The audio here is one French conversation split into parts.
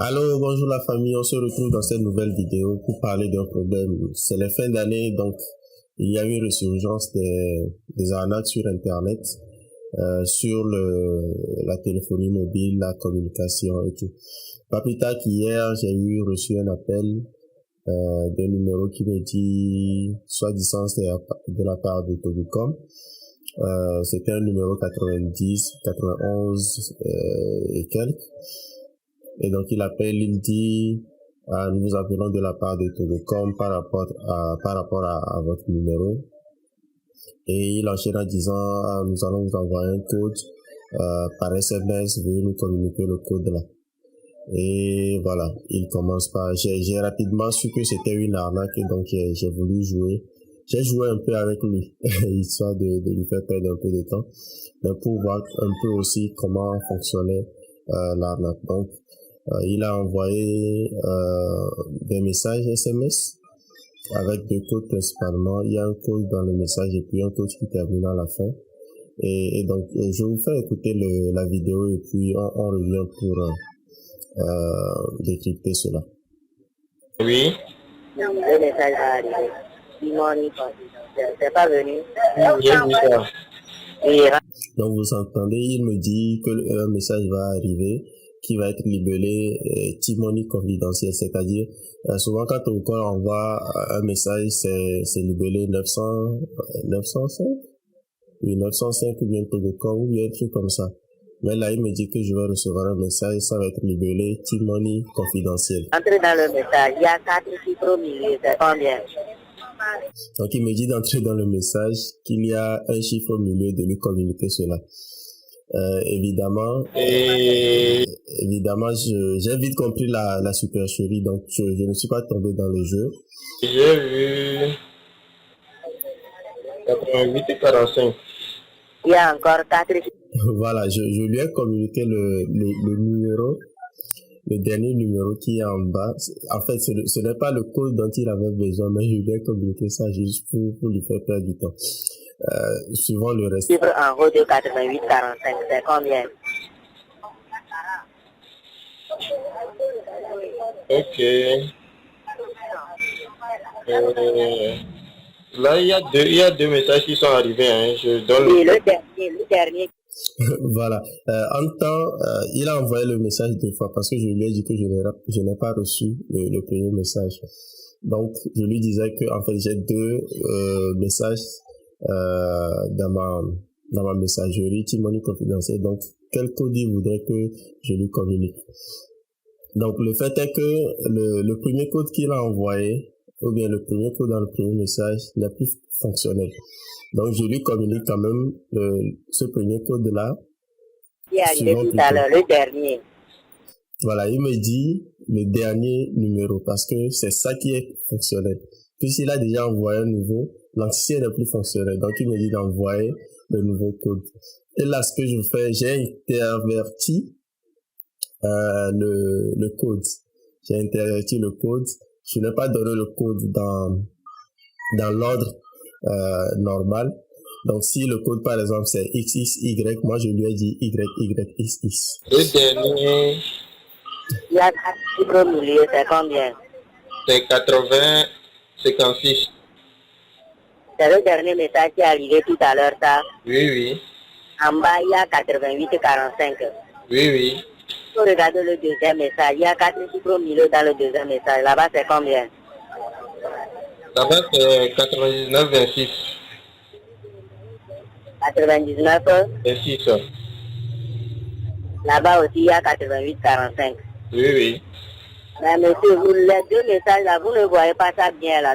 Allô, bonjour la famille, on se retrouve dans cette nouvelle vidéo pour parler d'un problème. C'est la fin d'année, donc il y a une résurgence des arnaques sur Internet, sur la téléphonie mobile, la communication et tout. Pas plus tard qu'hier, j'ai reçu un appel d'un numéro qui me dit, soi-disant, c'est de la part de Tobicom. C'était un numéro 90, 91 et quelques. Et donc il appelle, il dit, nous vous appelons de la part de Telecom par rapport à votre numéro. Et il enchaîne en disant, nous allons vous envoyer un code par SMS, veuillez nous communiquer le code là. Et voilà, il commence par, j'ai rapidement su que c'était une arnaque et donc j'ai voulu jouer. J'ai joué un peu avec lui, histoire de lui faire perdre un peu de temps, mais pour voir un peu aussi comment fonctionnait l'arnaque. Donc, il a envoyé des messages SMS avec deux codes principalement. Il y a un code dans le message et puis un code qui termine à la fin. Et donc, je vous fais écouter la vidéo et puis on revient pour décrypter cela. Oui. Le message va arriver. C'est pas venu. J'ai vu ça. Donc, vous entendez, il me dit que un message va arriver qui va être libellé Timoni confidentiel, c'est-à-dire souvent quand on envoie un message, c'est libellé 905 ou 905 ou bien Togocom ou bien un truc comme ça. Mais là, il me dit que je vais recevoir un message, ça va être libellé Timoni confidentiel. Entrez dans le message, il y a 4 chiffres au milieu, c'est combien? Donc, il me dit d'entrer dans le message qu'il y a un chiffre au milieu de lui communiquer cela. Évidemment, j'ai vite compris la supercherie, donc je ne suis pas tombé dans le jeu. J'ai vu 88 et 45. Il y a encore 4 chiffres. Voilà, je lui ai communiqué le numéro, le dernier numéro qui est en bas. En fait, ce n'est pas le code dont il avait besoin, mais je lui ai communiqué ça juste pour lui faire perdre du temps. Suivant le reste. Chiffre en haut de 88, 45, c'est combien? Ok. Là, il y a deux messages qui sont arrivés. Hein. Je donne Oui, le dernier. Voilà. En temps, il a envoyé le message deux fois parce que je lui ai dit que je n'ai pas reçu le premier message. Donc, je lui disais que en fait, j'ai deux messages dans ma messagerie Timoni confidentiel. Donc, quel code il voudrait que je lui communique. Donc, le fait est que le premier code qu'il a envoyé, ou bien le premier code dans le premier message, n'est plus fonctionnel. Donc, je lui communique quand même ce premier code-là. Qui est arrivé tout à l'heure, le dernier. Voilà, il me dit le dernier numéro parce que c'est ça qui est fonctionnel. Puisqu'il a déjà envoyé un nouveau, l'ancien n'est plus fonctionnel. Donc, il me dit d'envoyer le nouveau code. Et là, ce que je fais, j'ai interverti le code. J'ai interverti le code. Je n'ai pas donné le code dans l'ordre normal. Donc, si le code, par exemple, c'est XXY, moi, je lui ai dit YYXX. le dernier. Il y a 4 chiffres au milieu, c'est combien? C'est 80, 56. C'est le dernier message qui est arrivé tout à l'heure, ça. Oui, oui. En bas, il y a 88, 45. Oui, oui. Si vous regardez le deuxième message, il y a 4 chiffres au milieu dans le deuxième message. Là-bas, c'est combien? Là-bas, c'est 99, 26. 99. 26. Là-bas aussi, il y a 88, 45. Oui, oui. Mais monsieur, vous, les deux messages là, vous ne voyez pas ça bien là.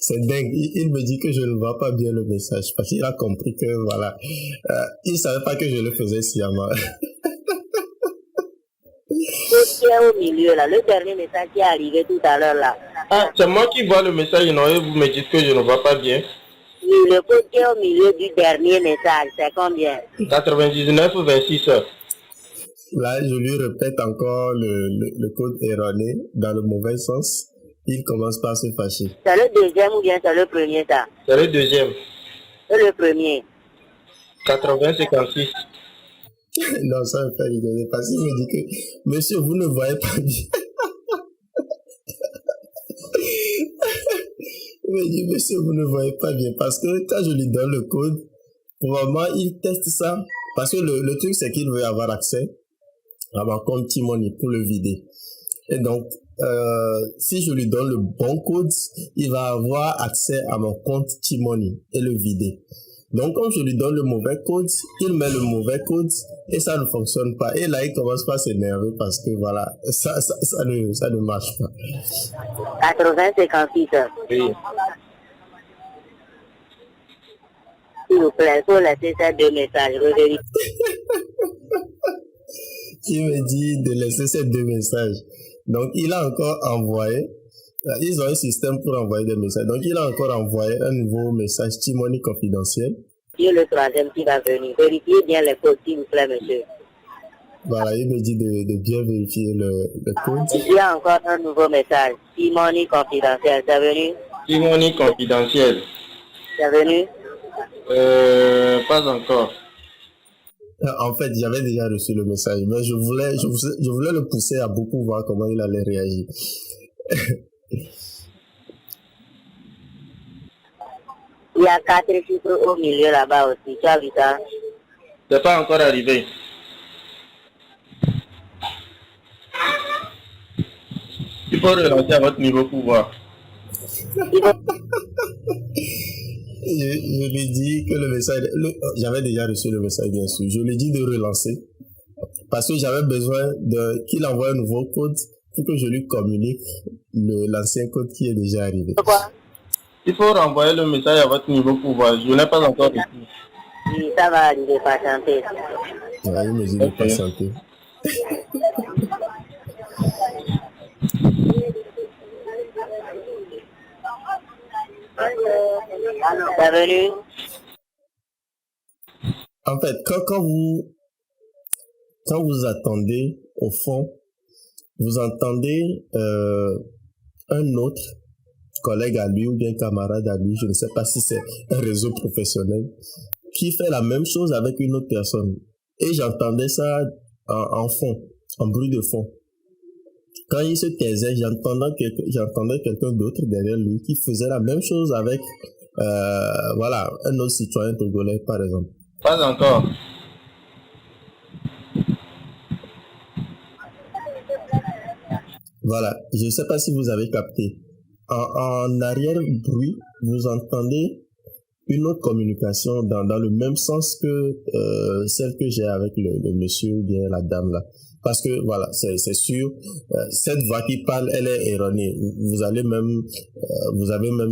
C'est dingue. Il me dit que je ne vois pas bien le message parce qu'il a compris que voilà, il savait pas que je le faisais sciemment. Qui est au milieu là, le dernier message qui est arrivé tout à l'heure là. Ah, c'est moi qui vois le message, non, et vous me dites que je ne vois pas bien. Oui, le code qui est au milieu du dernier message, c'est combien? 99, 26. Là, je lui répète encore le code erroné dans le mauvais sens. Il commence par se fâcher. C'est le deuxième ou bien c'est le premier ça? C'est le deuxième. C'est le premier. 80-56. Non, ça me fait rigoler parce qu'il me dit que, monsieur, vous ne voyez pas bien. Il me dit, monsieur, vous ne voyez pas bien parce que quand je lui donne le code, probablement, il teste ça. Parce que le truc, c'est qu'il veut avoir accès à mon compte T-Money pour le vider. Et donc, si je lui donne le bon code, il va avoir accès à mon compte T-Money et le vider. Donc, comme je lui donne le mauvais code, il met le mauvais code et ça ne fonctionne pas. Et là, il commence pas à s'énerver parce que voilà, ça ne marche pas. 80-56. Oui. S'il vous plaît, il faut laisser ces deux messages. Il me dit de laisser ces deux messages. Donc, il a encore envoyé. Ils ont un système pour envoyer des messages. Donc, il a encore envoyé un nouveau message T-Money confidentiel. Et le troisième qui va venir. Vérifiez bien les codes, s'il vous plaît, monsieur. Voilà, il me dit de bien vérifier le code. Il y a encore un nouveau message. T-Money confidentiel. C'est venu? T-Money confidentiel. C'est venu? Pas encore. En fait, j'avais déjà reçu le message, mais je voulais le pousser à beaucoup voir comment il allait réagir. Il y a 4 chiffres au milieu là-bas aussi. Tu as vu ça? C'est pas encore arrivé. Il faut relancer à votre niveau pour voir. Je lui dis que le message, j'avais déjà reçu le message bien sûr. Je lui dis de relancer parce que j'avais besoin qu'il envoie un nouveau code pour que je lui communique l'ancien code qui est déjà arrivé. Pourquoi? Il faut renvoyer le message à votre niveau pour voir. Je n'ai pas encore reçu. Oui, ça va arriver, patienter. Ouais, il me dit de patienter. C'est venu? En fait, quand vous attendez au fond, vous entendez un autre collègue à lui ou bien camarade à lui, je ne sais pas si c'est un réseau professionnel, qui fait la même chose avec une autre personne. Et j'entendais ça en fond, en bruit de fond. Quand il se taisait, j'entendais quelqu'un d'autre derrière lui qui faisait la même chose avec voilà, un autre citoyen togolais, par exemple. Pas encore. Voilà, je ne sais pas si vous avez capté. En arrière-bruit, vous entendez une autre communication dans le même sens que celle que j'ai avec le monsieur ou bien la dame là. Parce que voilà, c'est sûr, cette voix qui parle, elle est erronée. Vous avez même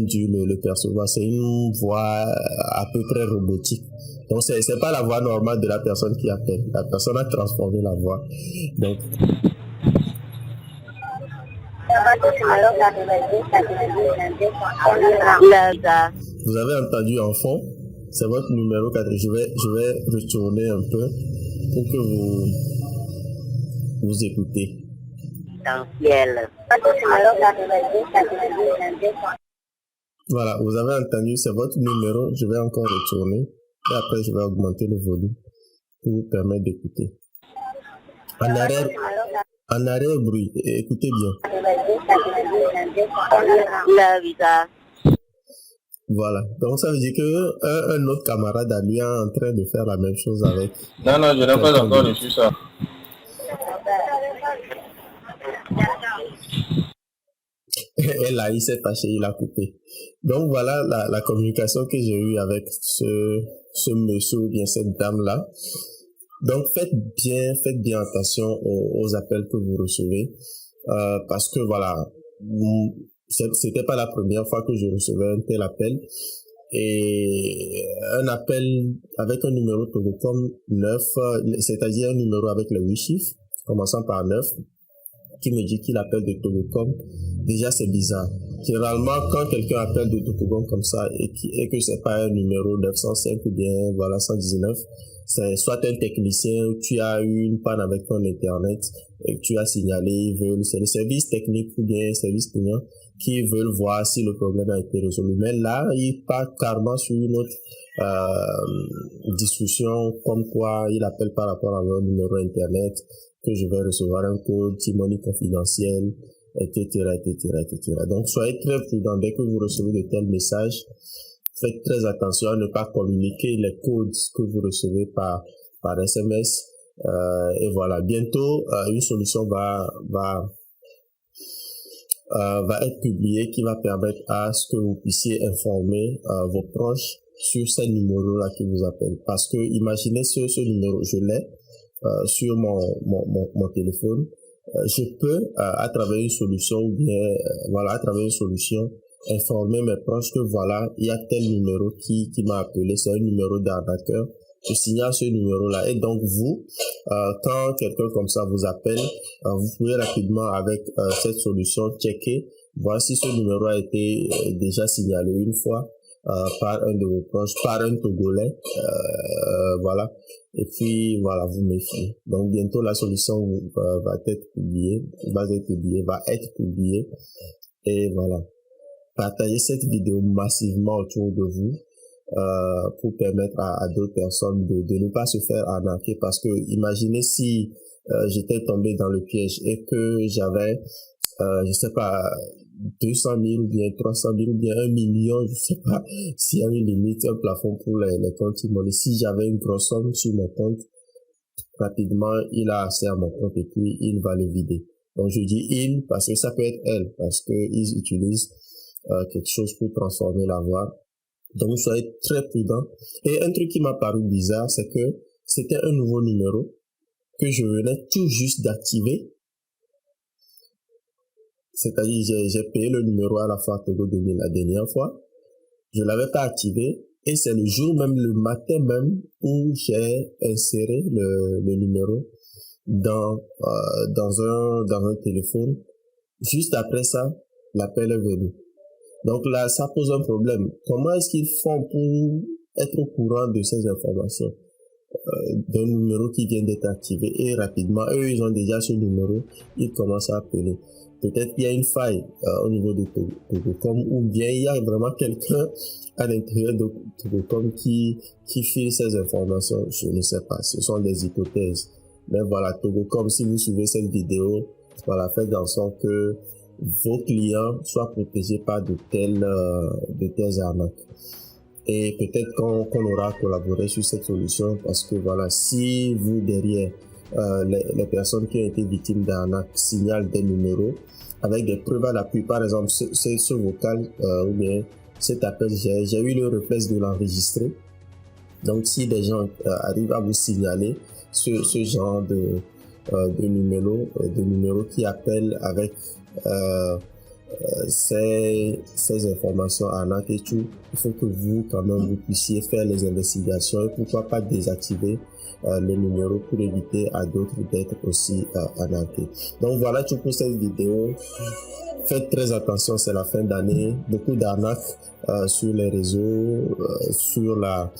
dû le percevoir. C'est une voix à peu près robotique. Donc c'est pas la voix normale de la personne qui appelle. La personne a transformé la voix. Donc vous avez entendu en fond, c'est votre numéro 4. Je vais retourner un peu pour que vous écoutez. Voilà, vous avez entendu, c'est votre numéro. Je vais encore retourner et après je vais augmenter le volume pour vous permettre d'écouter. En arrière-bruit, écoutez bien. Voilà, donc ça veut dire que un autre camarade à lui est en train de faire la même chose avec. Non, je n'ai pas encore reçu ça. Et là, il s'est fâché, il a coupé. Donc voilà la communication que j'ai eue avec ce monsieur ou bien cette dame-là. Donc faites bien attention aux appels que vous recevez, parce que voilà, c'était pas la première fois que je recevais un tel appel, et un appel avec un numéro Togocom 9, c'est-à-dire un numéro avec les 8 chiffres, commençant par 9, qui me dit qu'il appelle de Togocom. Déjà c'est bizarre. Généralement, quand quelqu'un appelle de Togocom comme ça et que c'est pas un numéro 905 ou bien voilà 119, c'est soit un technicien, tu as eu une panne avec ton internet et que tu as signalé, c'est le service technique ou bien service client qui veulent voir si le problème a été résolu. Mais là, il part carrément sur une autre discussion, comme quoi il appelle par rapport à leur numéro internet, que je vais recevoir un code T-Money confidentiel, etc., etc., etc. Donc, soyez très prudents dès que vous recevez de tels messages. Faites très attention à ne pas communiquer les codes que vous recevez par SMS. Et voilà, bientôt, une solution va être publiée qui va permettre à ce que vous puissiez informer vos proches sur ces numéros-là qui vous appellent. Parce que imaginez ce numéro, je l'ai sur mon téléphone. Je peux, à travers une solution, ou bien, à travers une solution, informer mes proches que voilà, il y a tel numéro qui m'a appelé, c'est un numéro d'arnaqueur. Je signale ce numéro-là. Et donc, vous, quand quelqu'un comme ça vous appelle, vous pouvez rapidement, avec cette solution, checker, voir si ce numéro a été déjà signalé une fois par un de vos proches, par un Togolais. Voilà. Et puis, voilà, vous méfiez. Donc, bientôt, la solution va être publiée. Et voilà. Partagez cette vidéo massivement autour de vous. Pour permettre à d'autres personnes de ne pas se faire arnaquer, parce que imaginez si j'étais tombé dans le piège et que j'avais je sais pas 200 000 ou bien 300 000 ou bien 1 million, je sais pas s'il y a une limite, un plafond pour les comptes T-Money. Si j'avais une grosse somme sur mon compte, rapidement il a accès à mon compte et puis il va le vider. Donc je dis il parce que ça peut être elle, parce que ils utilisent quelque chose pour transformer la voix. Donc, soyez très prudents. Et un truc qui m'a paru bizarre, c'est que c'était un nouveau numéro que je venais tout juste d'activer. C'est-à-dire, j'ai payé le numéro à la fois Togo 2000 la dernière fois. Je l'avais pas activé. Et c'est le jour même, le matin même, où j'ai inséré le numéro dans un téléphone. Juste après ça, l'appel est venu. Donc là, ça pose un problème. Comment est-ce qu'ils font pour être au courant de ces informations d'un numéro qui vient d'être activé? Et rapidement, eux, ils ont déjà ce numéro, ils commencent à appeler. Peut-être qu'il y a une faille au niveau de Togocom, ou bien il y a vraiment quelqu'un à l'intérieur de Togocom qui file ces informations. Je ne sais pas, ce sont des hypothèses. Mais voilà, Togocom, si vous suivez cette vidéo, voilà, faites en sorte que vos clients soient protégés par de telles arnaques. Et peut-être qu'on aura collaboré sur cette solution, parce que voilà, si vous derrière les personnes qui ont été victimes d'arnaques signalent des numéros avec des preuves à l'appui, par exemple ce vocal ou bien cet appel, j'ai eu le réflexe de l'enregistrer. Donc si des gens arrivent à vous signaler ce genre de numéros qui appellent avec ces informations arnaques et tout, il faut que vous quand même vous puissiez faire les investigations et pourquoi pas désactiver les numéros pour éviter à d'autres d'être aussi arnaqués. Donc voilà tout pour cette vidéo. Faites très attention, c'est la fin d'année, beaucoup d'arnaques sur les réseaux, sur la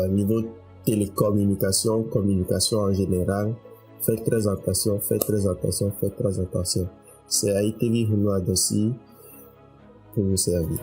niveau télécommunication, communication en général. Faites très attention, faites très attention, faites très attention. C'est Aïteli Hounou Adossi pour vous servir.